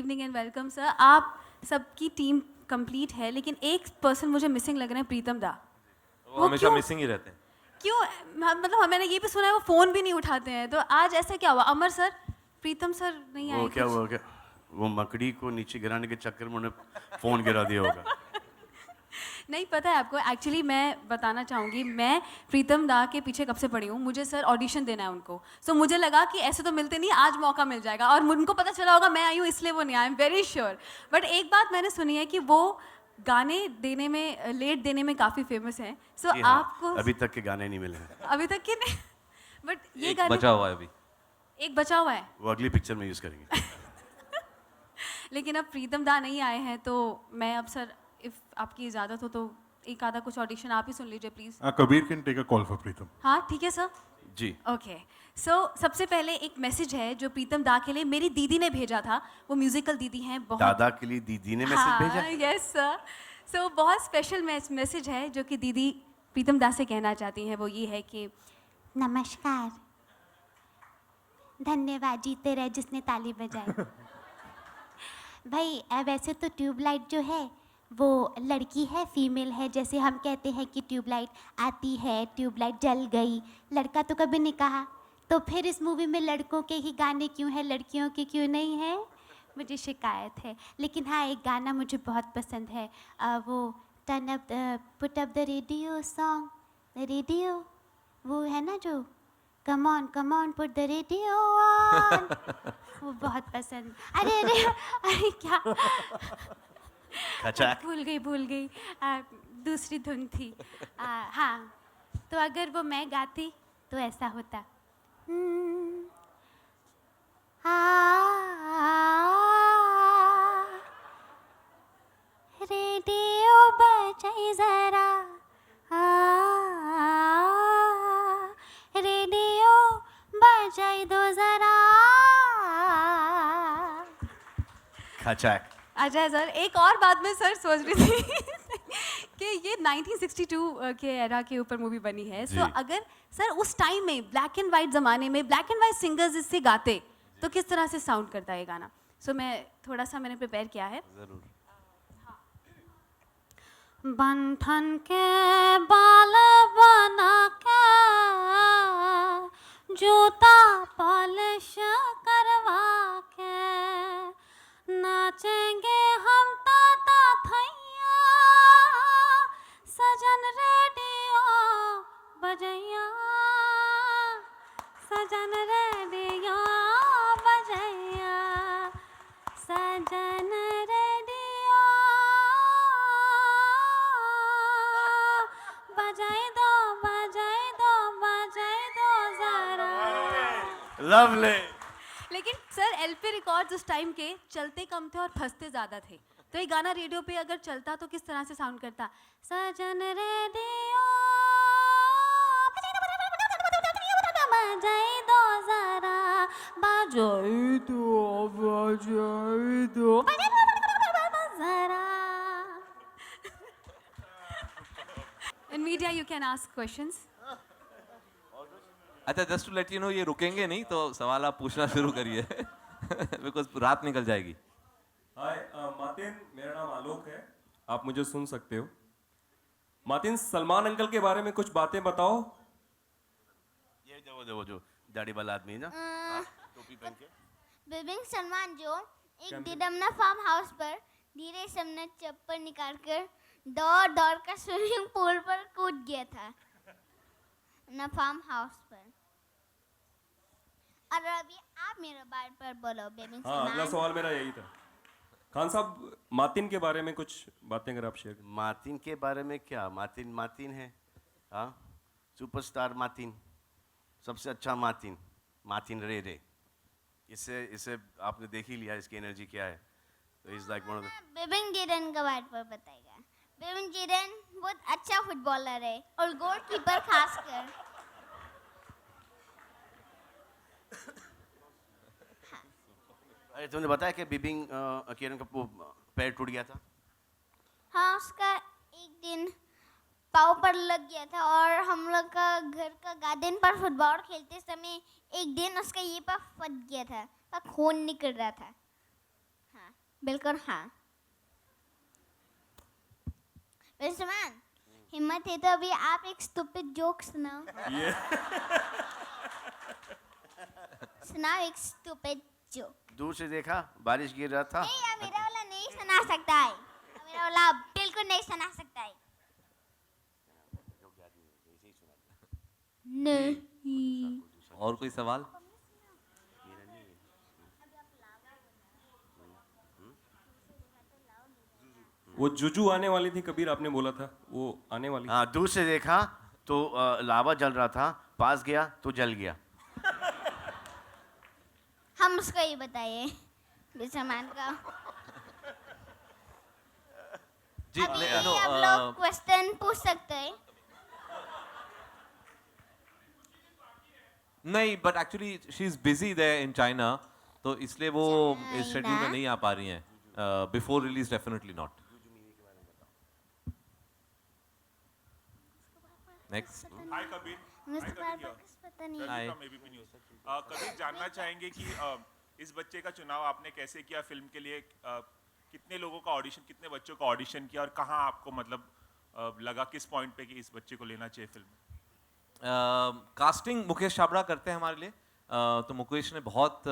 Evening and welcome sir. आप सबकी team complete है, लेकिन एक पर्सन मुझे मिसिंग लग रहे हैं, प्रीतम दा। वो हमेशा मिसिंग ही रहते हैं। क्यों? मतलब मैंने ये भी सुना है वो फ़ोन भी नहीं उठाते हैं, तो आज ऐसा क्या हुआ? अमर सर, प्रीतम सर नहीं आए? वो क्या हुआ क्या? वो मकड़ी को नीचे गिराने के चक्कर में उन्हें फोन गिरा दिया होगा। नहीं पता है आपको, एक्चुअली मैं बताना चाहूँगी, मैं प्रीतम दा के पीछे कब से पड़ी हूँ। मुझे सर ऑडिशन देना है उनको, सो मुझे लगा कि ऐसे तो मिलते नहीं, आज मौका मिल जाएगा। और उनको पता चला होगा मैं आई हूँ इसलिए वो नहीं, I am very sure. But एक बात मैंने सुनी है कि वो गाने देने में, लेट देने में काफ़ी फेमस हैं। सो जी हाँ, आपको अभी तक के गाने नहीं मिले हैं। अभी तक के नहीं बट ये एक गाने बचा हुआ है अभी। एक बचा हुआ है। वो अगली पिक्चर में यूज करेंगे। लेकिन अब प्रीतम दा नहीं आए हैं, तो मैं अब सर, इफ़ आपकी इजाज़त हो तो एक आधा कुछ ऑडिशन आप ही सुन लीजिए please. Kabir can take a call for Preetham. हाँ ठीक है सर। जी ओके, सो सबसे पहले एक मैसेज है जो प्रीतम दा के लिए मेरी दीदी ने भेजा था। वो म्यूजिकल दीदी हैं, बहुत दादा के लिए दीदी ने मैसेज भेजा। Yes sir. सो बहुत स्पेशल मैसेज है जो कि दीदी प्रीतम दा से कहना चाहती हैं। वो ये है कि नमस्कार, धन्यवाद, जीते रहे जिसने ताली बजाई। भाई वैसे तो ट्यूबलाइट जो है वो लड़की है, फीमेल है। जैसे हम कहते हैं कि ट्यूबलाइट आती है, ट्यूबलाइट जल गई, लड़का तो कभी नहीं कहा। तो फिर इस मूवी में लड़कों के ही गाने क्यों हैं, लड़कियों के क्यों नहीं हैं? मुझे शिकायत है। लेकिन हाँ, एक गाना मुझे बहुत पसंद है, वो turn up put up the radio song, the radio, वो है ना जो come on put the radio on, वो बहुत पसंद। अरे अरे अरे क्या खचाक। भूल गई दूसरी धुन थी। हाँ, तो अगर वो मैं गाती तो ऐसा होता। रेडियो बजाई जरा, रेडियो बजाई दो जरा। खचाक। अच्छा सर, एक और बात मैं सर सोच रही थी कि ये 1962 के एरा के ऊपर मूवी बनी है। सो अगर सर उस टाइम में ब्लैक एंड वाइट ज़माने में ब्लैक एंड वाइट सिंगर्स इससे गाते तो किस तरह से साउंड करता है ये गाना? सो मैं थोड़ा सा मैंने प्रिपेयर किया है। जरूर। बंधन के बाल बना के, जूता पॉलिश करवा के, नाचेंगे हम ताता थैया, सजन रेडियो बजैया, सजन रेडियो बजैया, सजन रेडियो बजाई दो बजाई दो बजाई दो जरा। लवली। लेकिन सर एलपी रिकॉर्ड्स उस टाइम के चलते कम थे और फंसते ज़्यादा थे, तो ये गाना रेडियो पे अगर चलता तो किस तरह से साउंड करता? सजन रेडियो बजाई दो जरा, बजाई दो जरा। In media you can ask questions. अच्छा, just to let you know, ये रुकेंगे नहीं तो सवाल आप पूछना शुरू करिए बिकॉज रात निकल जाएगी। हाय मातिन, मेरा नाम आलोक है, आप मुझे सुन सकते हो। मातिन, सलमान अंकल के बारे में कुछ बातें बताओ। ये जो दाढ़ी वाला आदमी है ना, टोपी पहन के। बिबिन सलमान जो एक दिन अपना फार्म हाउस पर धीरे से अपना चप्पल निकाल कर दौड़ कर स्विमिंग पूल पर कूद गया था अपना फार्म हाउस पर। और अभी आप मेरे बारे पर बोलो बिबिन हाँ, अगला सलमान। सवाल मेरा यही था। खान साहब, मातिन के बारे में कुछ बातें अगर आप शेयर करें। मातिन के बारे में क्या? मातिन मातिन है, हाँ, सुपरस्टार मातिन, सबसे अच्छा मातिन, मातिन रे रे। इसे आपने देख ही लिया, इसकी एनर्जी क्या है। तो is like one of the. बिबिन गिरन के बारे पर बताएगा। बिबिन गिरन बहुत अच्छा फुटबॉलर है और गोलकीपर खासकर। अरे तुमने बताया कि बिबिंग किरण का पैर टूट गया था। हाँ, उसका एक दिन पाँव पर लग गया था और हम लोग का घर का गार्डन पर फुटबॉल खेलते समय एक दिन उसका ये पर फट गया था, खून निकल रहा था। हाँ, बिल्कुल हाँ। वैसे सलमान, हिम्मत है तो अभी आप एक स्टूपिड जोक सुनाओ। सुनाओ एक स्टूपिड जोक। दूर से देखा बारिश गिर रहा था। नहीं यार, मेरा वाला नहीं सुना सकता है, मेरा वाला बिल्कुल नहीं सुना सकता है। नहीं। और कोई सवाल? वो जुजू आने वाली थी कबीर, आपने बोला था वो आने वाली। हाँ, दूर से देखा तो लावा जल रहा था, पास गया तो जल गया। हम उसको ही बताइए सलमान का। जी अभी नो आप लोग क्वेश्चन पूछ सकते हैं। नहीं, but actually she is busy there in China, तो इसलिए वो इस शेड्यूल में चाइना? नहीं आ पा रही हैं। Before release definitely not. Next. Hi Kabir. मुझे पता नहीं। हाय। ABP news. कबीर, जानना चाहेंगे कि इस बच्चे का चुनाव आपने कैसे किया फिल्म के लिए? कितने लोगों का ऑडिशन, कितने बच्चों का ऑडिशन किया और कहाँ आपको मतलब लगा किस पॉइंट पे कि इस बच्चे को लेना चाहिए फिल्म में? कास्टिंग मुकेश छाबड़ा करते हैं हमारे लिए। तो मुकेश ने बहुत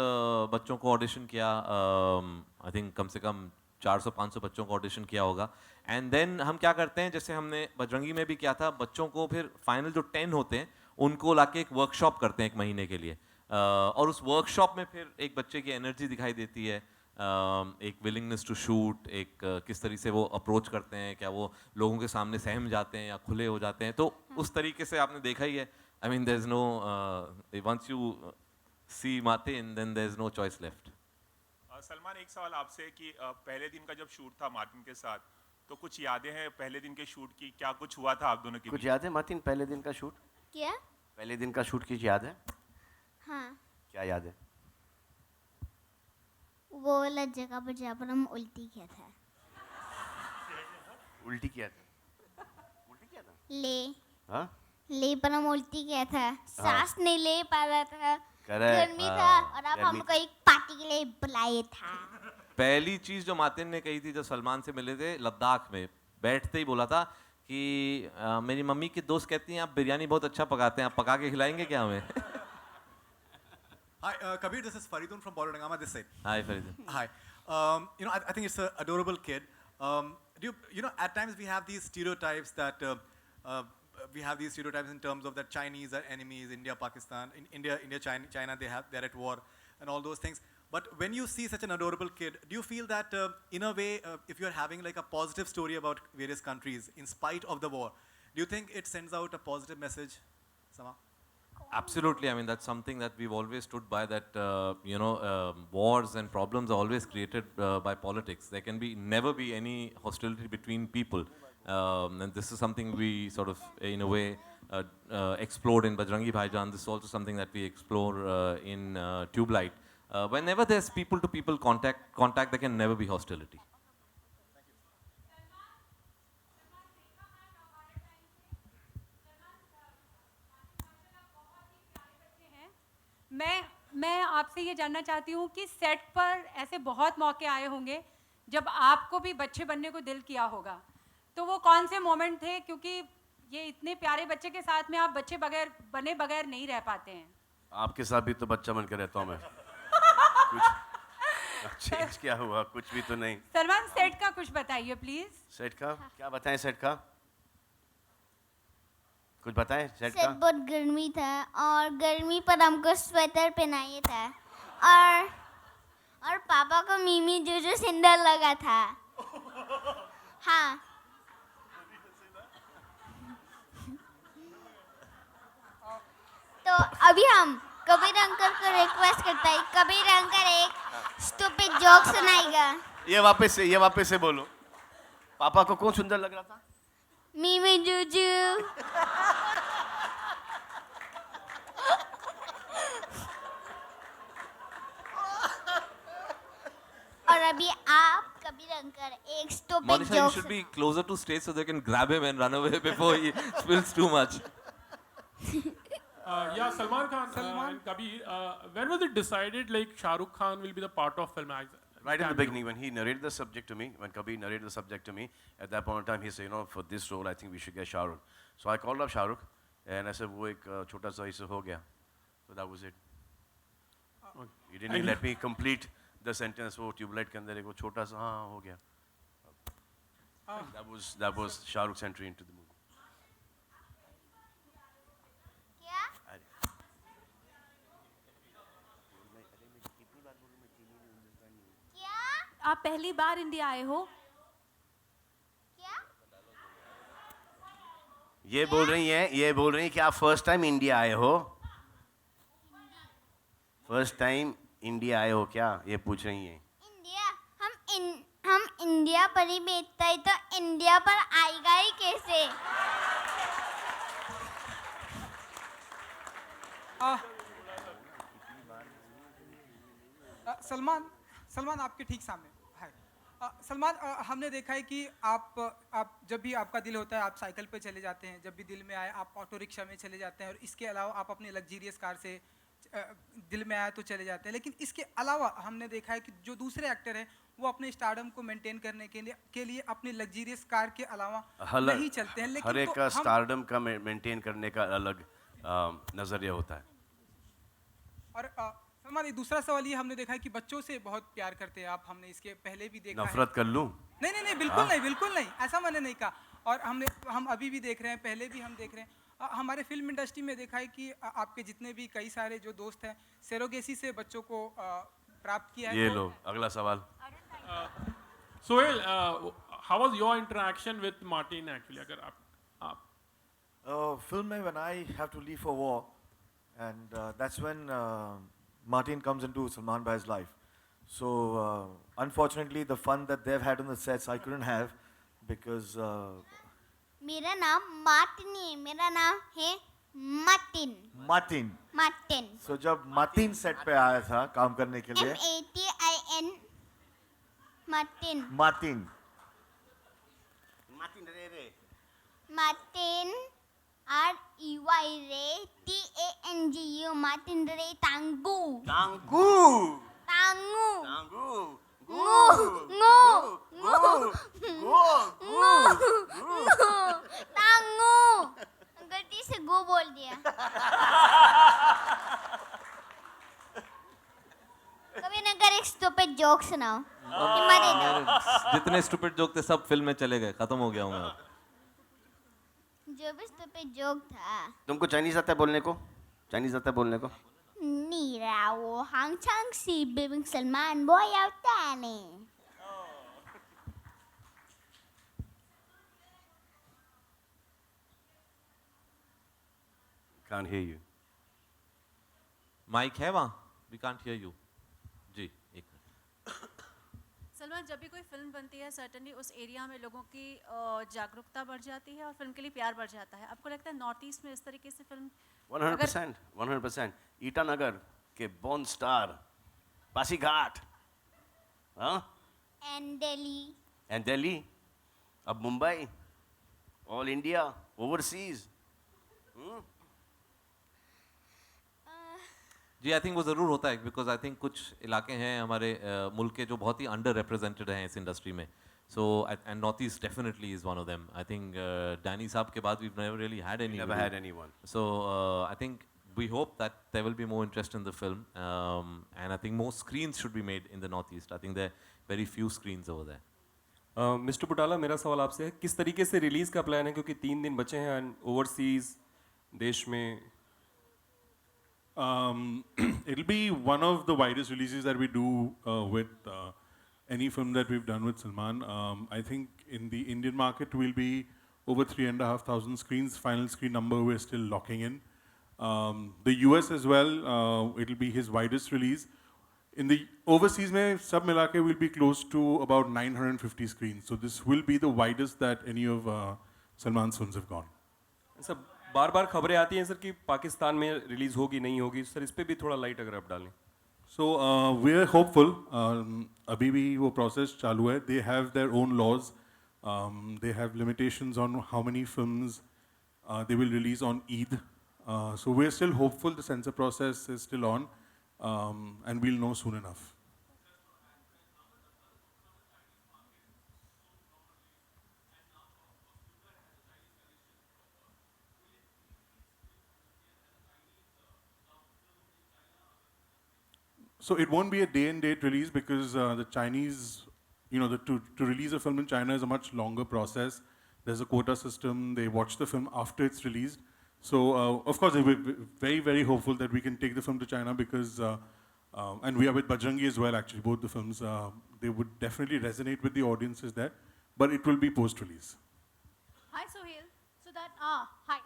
बच्चों को ऑडिशन किया। आई थिंक कम से कम 400-500 बच्चों को ऑडिशन किया होगा। एंड देन हम क्या करते हैं, जैसे हमने बजरंगी में भी किया था, बच्चों को फिर फाइनल जो 10 होते हैं उनको लाके एक वर्कशॉप करते हैं 1 महीने के लिए। और उस वर्कशॉप में फिर एक बच्चे की एनर्जी दिखाई देती है, एक विलिंगनेस टू शूट, एक किस तरीके से वो अप्रोच करते हैं, क्या वो लोगों के सामने सहम जाते हैं या खुले हो जाते हैं। तो उस तरीके से आपने देखा ही है। I mean there is no, once you see Martin then there is no choice left. Salman, एक सवाल आपसे कि पहले दिन का जब शूट था मार्टिन के साथ, तो कुछ यादें हैं पहले दिन के शूट की? क्या कुछ हुआ था आप दोनों के कुछ बीच? याद है मार्टिन, पहले दिन का शूट? क्या? पहले दिन का शूट की याद है? हाँ, क्या याद है? वो वाला जगह पर जहाँ पर हम उल्टी किया था। उल्टी किया था? उल्टी किया था? ले हाँ? ले पर हम उल्टी किया था, सांस नहीं ले पा रहा था, Correct, गर्मी था, हाँ, और आप गर्मी हमको एक पार्टी के लिए बुलाए था। पहली चीज जो मार्टिन ने कही थी जब सलमान से मिले थे लद्दाख में, बैठते ही बोला था कि मेरी मम्मी की दोस्त कहती हैं आप बिरयानी बहुत अच्छा पकाते हैं, आप पका के खिलाएंगे क्या हमें? Hi, Kabir, this is Faridun from Bolodangama this side. Hi Farid. Hi. I think it's an adorable kid. At times we have these stereotypes that in terms of that Chinese are enemies, India, Pakistan, India, China, they're at war, and all those things. But when you see such an adorable kid, do you feel that in a way, if you're having like a positive story about various countries in spite of the war, do you think it sends out a positive message somehow? Absolutely. I mean, that's something that we've always stood by, that, wars and problems are always created by politics. There can never be any hostility between people. And this is something we sort of, in a way, explored in Bajrangi Bhaijaan. This is also something that we explore in Tube Light. Whenever there's people-to-people contact, there can never be hostility. मैं आपसे ये जानना चाहती हूँ कि set पर ऐसे बहुत मौके आए होंगे जब आपको भी बच्चे बनने को दिल किया होगा, तो वो कौन से मोमेंट थे? क्योंकि ये इतने प्यारे बच्चे के साथ में आप बच्चे बने बगैर नहीं रह पाते हैं। आपके साथ भी तो बच्चा बन के रहता हूँ मैं। कुछ चेंज क्या हुआ? कुछ भी तो नहीं। सलमान, सेट का कुछ बताइए प्लीज। सेट का क्या बताएं? सेट का कुछ बताएं? सेट सेट का बहुत गर्मी था और गर्मी पर हमको स्वेटर पहनाया था, और पापा को मीमी जो सुंदर लगा था। हाँ, तो अभी हम कबीर अंकल को रिक्वेस्ट करता है, कबीर अंकल एक स्टूपिड जोक सुनाएगा। ये वापस से बोलो। पापा को कौन सुंदर लग रहा था? मीमी जूजू। और अभी आप कबीर अंकल एक stupid Monisha, you joke should be closer to stage so they can grab him and run away before he spills too much. Yeah, Salman Khan and Kabir, when was it decided like Shah Rukh Khan will be the part of film? Right in the beginning, when he narrated the subject to me, when Kabir narrated the subject to me, at that point in time, he said, for this role, I think we should get Shah Rukh. So I called up Shah Rukh, and I said, wo ek chota sa isse ho gaya. So that was it. He didn't even let me complete the sentence. Oh, Tubelight ke andar ek chota sa, haan, ho gaya. That was Shah Rukh's entry into the movie. आप पहली बार India आए हो? ये बोल रही हैं कि आप फर्स्ट टाइम इंडिया आए हो? फर्स्ट टाइम इंडिया आए हो क्या? ये पूछ रही हैं। हम इंडिया पर ही बेचता है तो इंडिया पर आएगा ही कैसे? सलमान आपके ठीक सामने। हाय सलमान, हमने देखा है कि आप जब भी आपका दिल होता है आप साइकिल पे चले जाते हैं, जब भी दिल में आए आप ऑटो रिक्शा में चले जाते हैं, और इसके अलावा आप अपने लग्जीरियस कार से दिल में आए तो चले जाते हैं। लेकिन इसके अलावा हमने देखा है कि जो दूसरे एक्टर हैं वो अपने स्टारडम को मेंटेन करने के लिए अपनी लग्जीरियस कार के अलावा नहीं चलते हैं। लेकिन हर एक का स्टारडम का मेंटेन करने का अलग नजरिया होता है। और सलमान, एक दूसरा सवाल ये हमने देखा है कि बच्चों से बहुत प्यार करते हैं आप, हमने इसके पहले भी देखा नफरत कर लूं? नहीं, बिल्कुल नहीं, ऐसा मैंने नहीं कहा। और हम अभी भी देख रहे हैं, पहले भी हम देख रहे हैं। हमारे फिल्म इंडस्ट्री में देखा है कि आपके जितने भी कई सारे जो दोस्त हैं सेरोगेसी से बच्चों को प्राप्त किया है। ये लो अगला सवाल। Sohail, how was your interaction with Martin actually? अगर आप film में when I have to leave for war, and that's when Martin comes into Salman Bhai's life. So unfortunately, the fun that they've had on the sets, I couldn't have because. मेरा नाम Martin नहीं है, मेरा नाम है Martin. So जब Martin set पे आया था काम करने के लिए, MATIN मार्टिन REY रे TANGU मार्टिन रे तांगू गलती से गो बोल दिया। कभी ना कर एक स्टूपिड जोक सुनाओ। जितने स्टूपिड जोक थे सब फिल्म में चले गए, खत्म हो गया हूँ मैं। जो भी स्टूपिड जोक था। तुमको चाइनीज आता है बोलने को? Ni rao hang chang si bibing Salman boy out tani. Can't hear you. Mike है वहाँ? We can't hear you. जी, एक मिनट। सलमान, जब भी कोई फिल्म बनती है सर्टनली उस एरिया में लोगों की जागरूकता बढ़ जाती है और फिल्म के लिए प्यार बढ़ जाता है। आपको लगता है नॉर्थ ईस्ट में इस तरीके से फिल्म 100%। ईटानगर के born star, Pasighat, And Delhi, अब मुंबई, ऑल इंडिया, ओवरसीज। जी, आई थिंक वो ज़रूर होता है, बिकॉज आई थिंक कुछ इलाके हैं हमारे मुल्क के जो बहुत ही अंडर रिप्रेजेंटेड हैं इस इंडस्ट्री में। So and north east definitely is one of them. I think Danny साहब के बाद we never really had anyone. So I think we hope that there will be more interest in the film, and I think more screens should be made in the Northeast. I think there are very few screens over there. Mister Butala, मेरा सवाल आपसे है, किस तरीके से release का plan है, क्योंकि 3 दिन बचे हैं ओवरसीज देश में? It'll be one of the widest releases that we do with any film that we've done with Salman. I think in the Indian market will be over 3,500 screens. Final screen number we're still locking in. The US as well, it'll be his widest release. In the overseas mein sab milake will be close to about 950 screens. So this will be the widest that any of Salman's films have gone. Sir, बार-बार खबरें आती हैं sir कि पाकिस्तान में release होगी नहीं होगी, sir इस पे भी थोड़ा लाइट अगर आप डालें। So we're hopeful. अभी भी वो process चालू है. They have their own laws. They have limitations on how many films they will release on Eid. So we're still hopeful. The censor process is still on, and we'll know soon enough. So it won't be a day and date release because the Chinese, to release a film in China is a much longer process. There's a quota system. They watch the film after it's released. So of course, we're very, very hopeful that we can take the film to China because, and we are with Bajrangi as well. Actually, both the films they would definitely resonate with the audiences there, but it will be post-release. Hi, Sohail. So that hi. Here.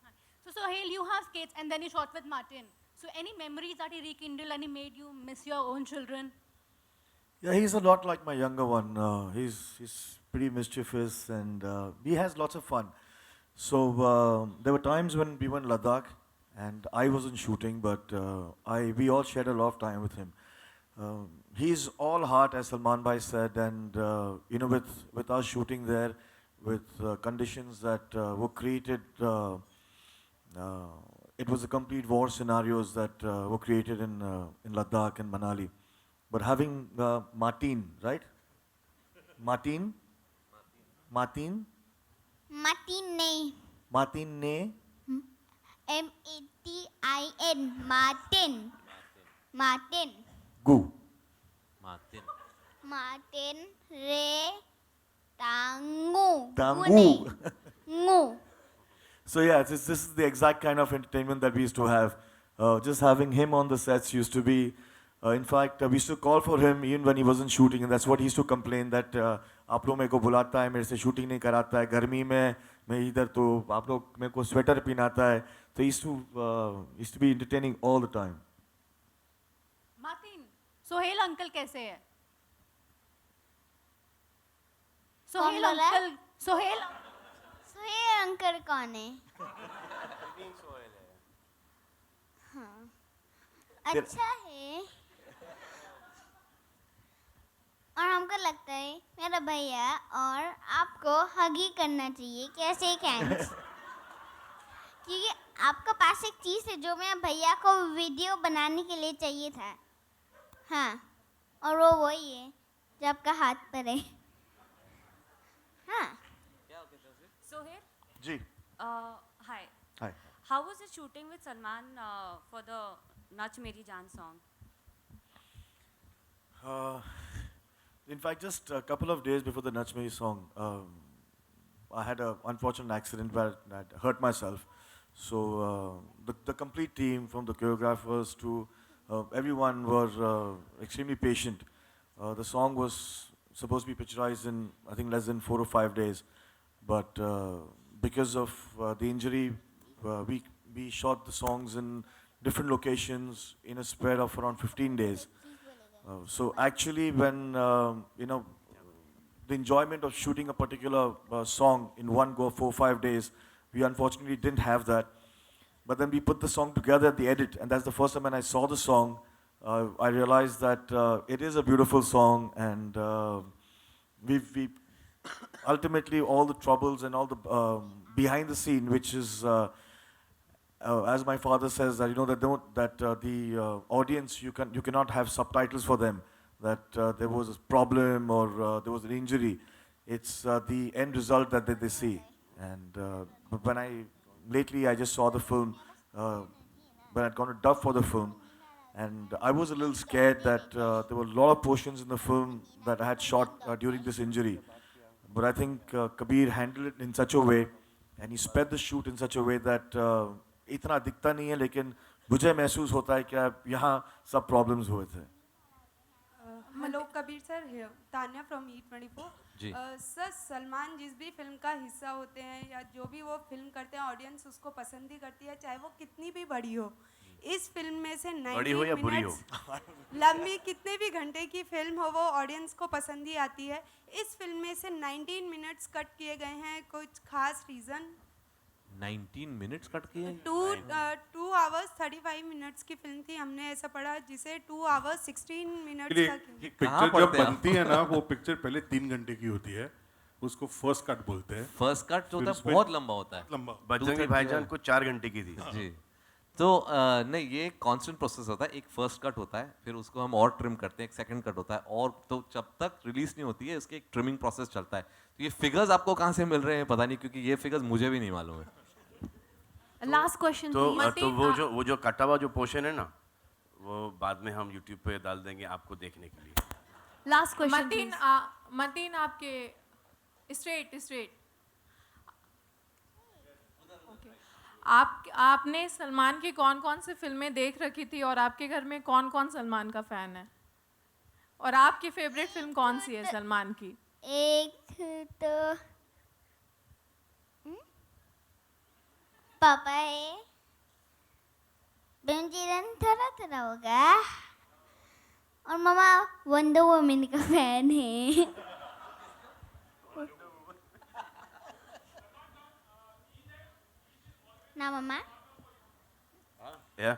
Hi. So Sohail, you have kids, and then you shot with Martin. So any memories that he rekindled and he made you miss your own children? Yeah, he's a lot like my younger one. He's pretty mischievous and he has lots of fun. So there were times when we were in Ladakh and I wasn't shooting, but we all shared a lot of time with him. He's all heart, as Salman Bhai said, and with us shooting there, with conditions that were created, it was a complete war scenarios that were created in Ladakh and Manali. But having Martin, right? Martin? Martin नहीं MATIN Martin Gu. Martin Ray Tangu Tangu. Ngu. So yeah, this is the exact kind of entertainment that we used to have. Just having him on the sets used to be, in fact, we used to call for him even when he wasn't shooting, and that's what he used to complain that आप लोग मेरे को बुलाता है, मेरे से shooting नहीं कराता है, गर्मी में मैं इधर तो आप लोग मेरे को स्वेटर पहनाता है, तो used to be entertaining all the time. Martin, Sohail uncle कैसे है? Sohail बोला? uncle, Sohail अंकल कौन है? हाँ, अच्छा है। और हमको लगता है मेरा भैया और आपको हग ही करना चाहिए, कैसे हैंड्स, क्योंकि आपके पास एक चीज़ है जो मैं भैया को वीडियो बनाने के लिए चाहिए था। हाँ, और वो वही है जो आपका हाथ पर है। हाँ। Sohail? Ji. Hi. Hi. How was it shooting with Salman for the Nach Meri Jaan song? In fact, just a couple of days before the Nach Meri song, I had an unfortunate accident where I hurt myself. So the complete team, from the choreographers to everyone, were extremely patient. The song was supposed to be picturized in, I think, less than 4 or 5 days. But because of the injury, we shot the songs in different locations in a spread of around 15 days. So actually, when the enjoyment of shooting a particular song in one go, 4 or 5 days, we unfortunately didn't have that. But then we put the song together at the edit, and that's the first time when I saw the song, I realized that it is a beautiful song, and we ultimately all the troubles and all the behind the scene, which is as my father says, that the audience, you cannot have subtitles for them, that there was a problem or there was an injury. It's the end result that they see. And but when lately I just saw the film, when I'd gone to dub for the film, and I was a little scared that there were a lot of portions in the film that I had shot during this injury. But I think Kabir handled it in such a way, and he sped the shoot in such a way that इतना दिखता नहीं है, लेकिन मुझे महसूस होता है कि यहाँ सब प्रॉब्लम्स हुए थे. Hello Kabir sir, Tanya from E24 ji. Sir, Salman जिस भी फिल्म का हिस्सा होते हैं या जो भी वो फिल्म करते हैं, ऑडियंस उसको पसंद ही करती है, चाहे वो कितनी भी बड़ी हो. इस फिल्म में से 90 मिनट्स लंबी कितने भी घंटे की फिल्म हो, वो ऑडियंस को पसंद ही आती है. इस फिल्म में से 19 मिनट्स कट किए गए हैं, कुछ खास रीज़न? 19 मिनट्स कट किए? 2 hours 35 मिनट्स की फिल्म थी, हमने ऐसा पढ़ा, जिसे 2 hours 16 मिनट्स एक पिक्चर जब बनती है ना, वो पिक्चर पहले 3 घंटे की होती है, उसको फर्स्ट कट बोलते हैं. फर्स्ट कट होता है, बहुत लंबा होता है. लंबा. बजरंगी भाईजान को 4 घंटे की थी. जी. तो नहीं, ये एक कांस्टेंट प्रोसेस होता है. एक फर्स्ट कट होता है, फिर उसको हम और ट्रिम करते हैं, एक सेकंड कट होता है, और तो जब तक रिलीज नहीं होती है उसके एक ट्रिमिंग प्रोसेस चलता है. तो ये फिगर्स आपको कहाँ से मिल रहे हैं पता नहीं, क्योंकि ये फिगर्स मुझे भी नहीं मालूम है. लास्ट क्वेश्चन तो वो जो कटा हुआ जो पोर्शन है ना, वो बाद में हम YouTube पे डाल देंगे आपको देखने के लिए। लास्ट क्वेश्चन मतीन मतीन आपके स्ट्रेट आपने सलमान की कौन कौन सी फिल्में देख रखी थी और आपके घर में कौन कौन सलमान का फैन है और आपकी फेवरेट फिल्म कौन सी है सलमान की? एक तो पापा है, बेंजीरन थोड़ा थोड़ा होगा, और मामा वंडर वुमन का फैन है। ना मामा? Yeah.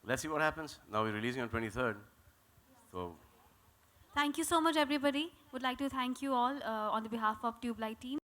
Let's see what happens. Now we're releasing on 23rd. So Thank you so much, everybody. Would like to thank you all on the behalf of Tube Light team.